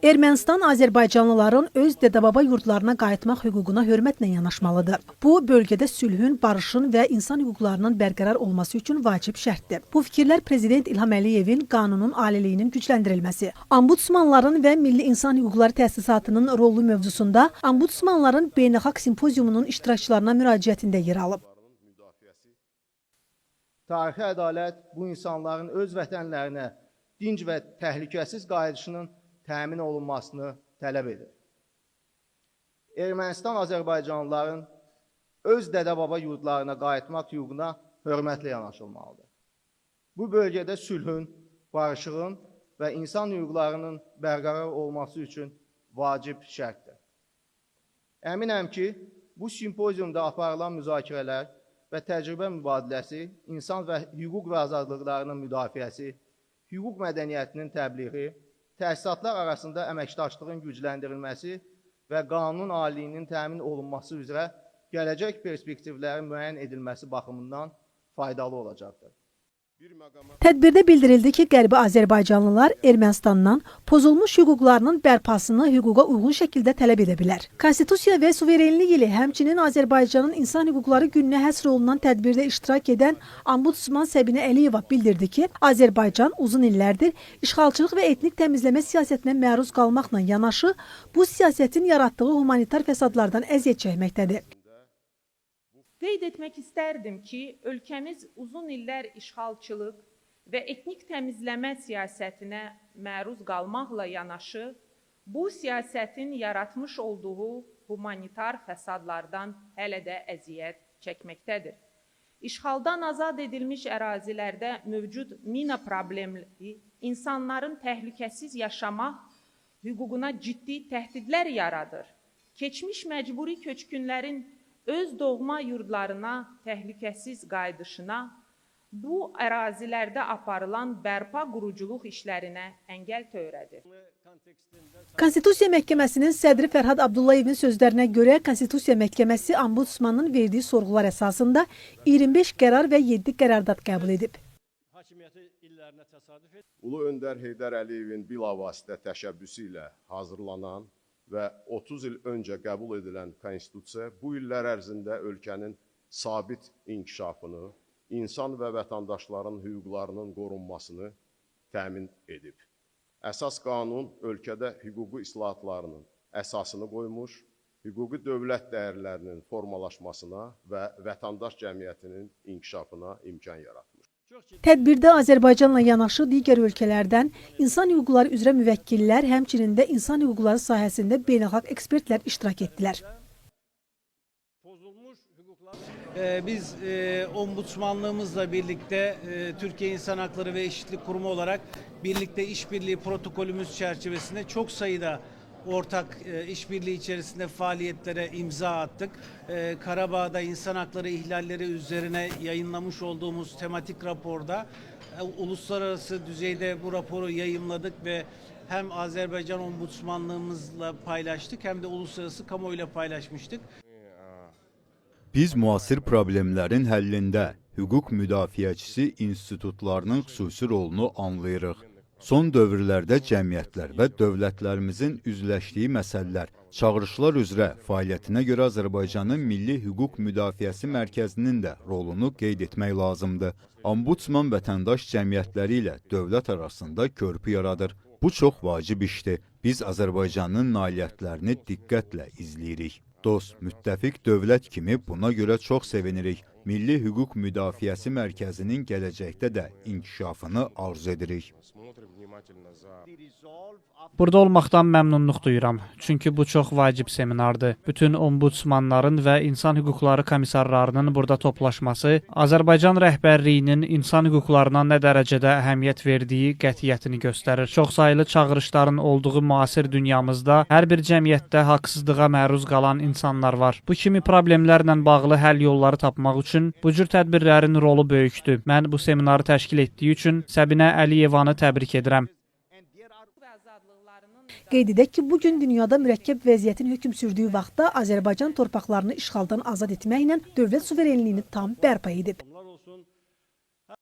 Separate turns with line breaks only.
Ermənistan Azərbaycanlıların öz dədə-baba yurdlarına qayıtmaq hüququna hörmətlə yanaşmalıdır. Bu, bölgədə sülhün, barışın və insan hüquqlarının bərqərar olması üçün vacib şərtdir. Bu fikirlər Prezident İlham Əliyevin qanunun aliliyinin gücləndirilməsi, Ombudsmanların və Milli İnsan Hüquqları Təsisatının rolu mövzusunda Ombudsmanların beynəlxalq simpoziumunun iştirakçılarına müraciətində yer alıb.
Tarixi ədalət bu insanların öz vətənlərinə dinc və təhlükəsiz qayıdışının təmin olunmasını tələb edir. Ermənistan Azərbaycanlıların öz dədə-baba yurdlarına qayıtmaq hüququna hörmətlə yanaşılmalıdır. Bu bölgədə sülhün, barışığın və insan hüquqlarının bərqərar olması üçün vacib şərtdir. Əminəm ki, bu simpoziumda aparılan müzakirələr və təcrübə mübadiləsi, insan və hüquq və azadlıqlarının müdafiəsi, hüquq mədəniyyətinin təbliği, təsisatlar arasında əməkdaşlığın gücləndirilməsi və qanun aliliyinin təmin olunması üzrə gələcək perspektivlərin müəyyən edilməsi baxımından faydalı olacaqdır.
Tədbirdə bildirildi ki, Qərbi Azərbaycanlılar Ermənistandan pozulmuş hüquqlarının bərpasını hüquqa uyğun şəkildə tələb edə bilər. Konstitusiya və suverenlik ili həmçinin Azərbaycanın İnsan Hüquqları gününə həsr olunan tədbirdə iştirak edən Ombudsman Səbinə Əliyeva bildirdi ki, Azərbaycan uzun illərdir işğalçılıq və etnik təmizləmə siyasətinə məruz qalmaqla yanaşı, bu siyasətin yaratdığı humanitar fəsadlardan əziyyət çəkməkdədir.
Qeyd etmək istərdim ki, ölkəmiz uzun illər işğalçılıq və etnik təmizləmə siyasətinə məruz qalmaqla yanaşı, bu siyasətin yaratmış olduğu humanitar fəsadlardan hələ də əziyyət çəkməkdədir. İşğaldan azad edilmiş ərazilərdə mövcud mina problemləri insanların təhlükəsiz yaşamaq hüququna ciddi təhdidlər yaradır. Keçmiş məcburi köçkünlərin öz doğma yurdlarına təhlükəsiz qayıdışına, bu ərazilərdə aparılan bərpa quruculuq işlərinə əngəl törədir.
Konstitusiya Məhkəməsinin sədri Fərhad Abdullayevin sözlərinə görə Konstitusiya Məhkəməsi Ombudsmanın verdiyi sorğular əsasında 25 qərar və 7 qərardat qəbul edib.
Ulu Öndər Heydər Əliyevin bilavasitə təşəbbüsü ilə hazırlanan və 30 il öncə qəbul edilən konstitusiya bu illər ərzində ölkənin sabit inkişafını, insan və vətəndaşların hüquqlarının qorunmasını təmin edib. Əsas qanun ölkədə hüquqi islahatlarının əsasını qoymuş, hüquqi dövlət dəyərlərinin formalaşmasına və vətəndaş cəmiyyətinin inkişafına imkan yaratmış.
Tədbirdə Azərbaycanla yanaşı digər ölkələrdən insan hüquqları üzrə müvəkkillər, həmçinin də insan hüquqları sahəsində beynəlxalq ekspertlər iştirak etdilər.
Biz ombudsmanlığımızla birlikte Türkiye İnsan Hakları ve Eşitlik Kurumu olarak birlikte işbirliği protokolümüz çerçevesinde çok sayıda ortak işbirliği içerisinde faaliyetlere imza attık. Karabağ'da insan hakları ihlalleri üzerine yayınlamış olduğumuz tematik raporda uluslararası düzeyde bu raporu yayımladık ve hem Azerbaycan Ombudsmanlığımızla paylaştık hem de uluslararası kamuoyuyla paylaşmıştık.
Biz müasir problemlərin həllində hüquq müdafiəçisi institutlarının xüsusi rolunu anlayırıq. Son dövrlərdə cəmiyyətlər və dövlətlərimizin üzləşdiyi məsələlər, çağırışlar üzrə fəaliyyətinə görə Azərbaycanın Milli Hüquq Müdafiəsi Mərkəzinin də rolunu qeyd etmək lazımdır. Ombudsman vətəndaş cəmiyyətləri ilə dövlət arasında körpü yaradır. Bu çox vacib işdir. Biz Azərbaycanın nailiyyətlərini diqqətlə izləyirik. Dost, müttəfiq dövlət kimi buna görə çox sevinirik. Milli Hüquq Müdafiəsi Mərkəzinin gələcəkdə də inkişafını arzu edirik.
Burada olmaqdan məmnunluq duyuram. Çünki bu çox vacib seminardır. Bütün ombudsmanların və insan hüquqları komissarlarının burada toplaşması Azərbaycan rəhbərliyinin insan hüquqlarına nə dərəcədə əhəmiyyət verdiyi qətiyyətini göstərir. Çox saylı çağırışların olduğu müasir dünyamızda hər bir cəmiyyətdə haqsızlığa məruz qalan insanlar var. Bu kimi problemlərlə bağlı həll yolları tapmaq üçün bu cür tədbirlərin rolu böyükdür. Mən bu seminarı təşkil etdiyi üçün Səbinə Əliyevanı təbrik edirəm.
Qeyd edək ki, bugün dünyada mürəkkəb vəziyyətin hökm sürdüyü vaxtda Azərbaycan torpaqlarını işğaldan azad etməklə dövlət suverenliyini tam bərpa edib.